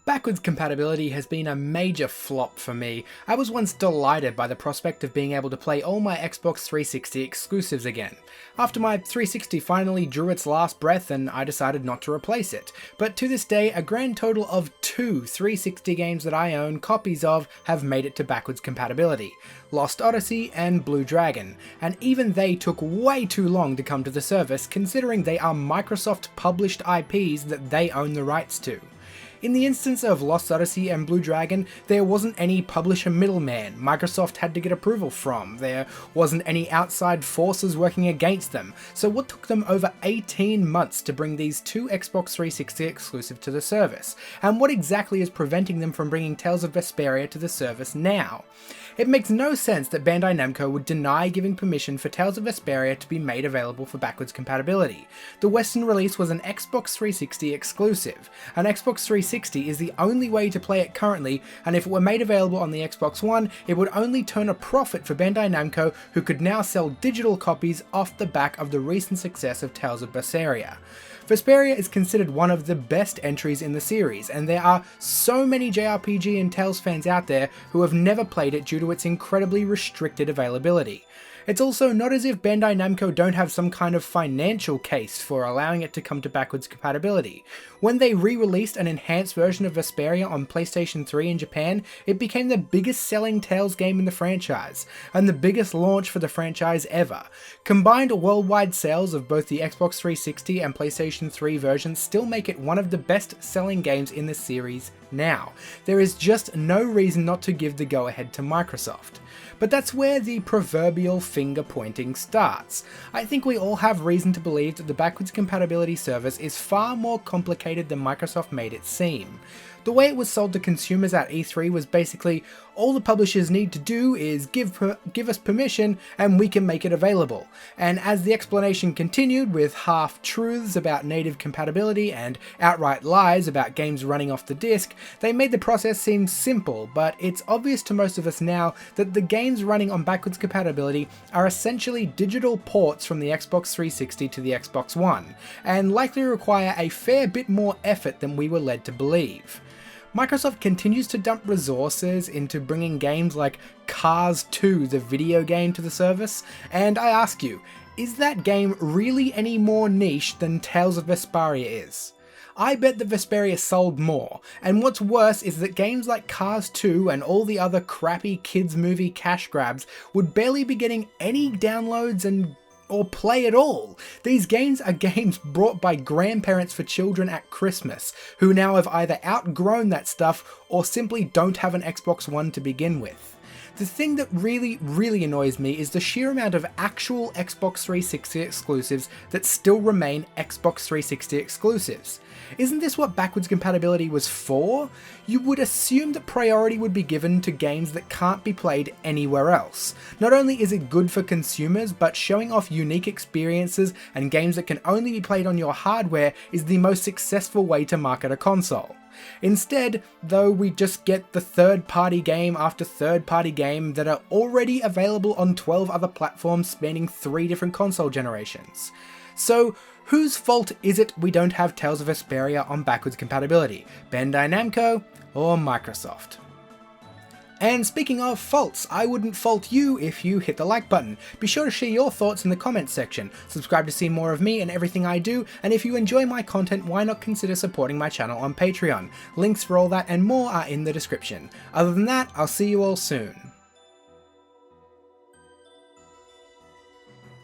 Backwards compatibility has been a major flop for me. I was once delighted by the prospect of being able to play all my Xbox 360 exclusives again. After my 360 finally drew its last breath and I decided not to replace it. But to this day, a grand total of 2 360 games that I own copies of have made it to backwards compatibility. Lost Odyssey and Blue Dragon, and even they took way too long to come to the service considering they are Microsoft published IPs that they own the rights to. In the instance of Lost Odyssey and Blue Dragon, there wasn't any publisher middleman Microsoft had to get approval from, there wasn't any outside forces working against them, so what took them over 18 months to bring these 2 Xbox 360 exclusive to the service, and what exactly is preventing them from bringing Tales of Vesperia to the service now? It makes no sense that Bandai Namco would deny giving permission for Tales of Vesperia to be made available for backwards compatibility. The Western release was an Xbox 360 exclusive. An Xbox 360 is the only way to play it currently, and if it were made available on the Xbox One, it would only turn a profit for Bandai Namco, who could now sell digital copies off the back of the recent success of Tales of Vesperia. Vesperia is considered one of the best entries in the series, and there are so many JRPG and Tales fans out there who have never played it due to its incredibly restricted availability. It's also not as if Bandai Namco don't have some kind of financial case for allowing it to come to backwards compatibility. When they re-released an enhanced version of Vesperia on PlayStation 3 in Japan, it became the biggest selling Tales game in the franchise, and the biggest launch for the franchise ever. Combined worldwide sales of both the Xbox 360 and PlayStation 3 versions still make it one of the best selling games in the series now. There is just no reason not to give the go-ahead to Microsoft. But that's where the proverbial finger pointing starts. I think we all have reason to believe that the backwards compatibility service is far more complicated than Microsoft made it seem. The way it was sold to consumers at E3 was basically, all the publishers need to do is give us permission and we can make it available. And as the explanation continued with half-truths about native compatibility and outright lies about games running off the disc, they made the process seem simple, but it's obvious to most of us now that the games running on backwards compatibility are essentially digital ports from the Xbox 360 to the Xbox One, and likely require a fair bit more effort than we were led to believe. Microsoft continues to dump resources into bringing games like Cars 2, the video game, to the service, and I ask you, is that game really any more niche than Tales of Vesperia is? I bet that Vesperia sold more, and what's worse is that games like Cars 2 and all the other crappy kids movie cash grabs would barely be getting any downloads or play at all. These games are games brought by grandparents for children at Christmas, who now have either outgrown that stuff or simply don't have an Xbox One to begin with. The thing that really annoys me is the sheer amount of actual Xbox 360 exclusives that still remain Xbox 360 exclusives. Isn't this what backwards compatibility was for? You would assume that priority would be given to games that can't be played anywhere else. Not only is it good for consumers, but showing off unique experiences and games that can only be played on your hardware is the most successful way to market a console. Instead, though, we just get the third-party game after third-party game that are already available on 12 other platforms spanning 3 different console generations. So, whose fault is it we don't have Tales of Vesperia on backwards compatibility? Bandai Namco or Microsoft? And speaking of faults, I wouldn't fault you if you hit the like button. Be sure to share your thoughts in the comments section, subscribe to see more of me and everything I do, and if you enjoy my content, why not consider supporting my channel on Patreon? Links for all that and more are in the description. Other than that, I'll see you all soon.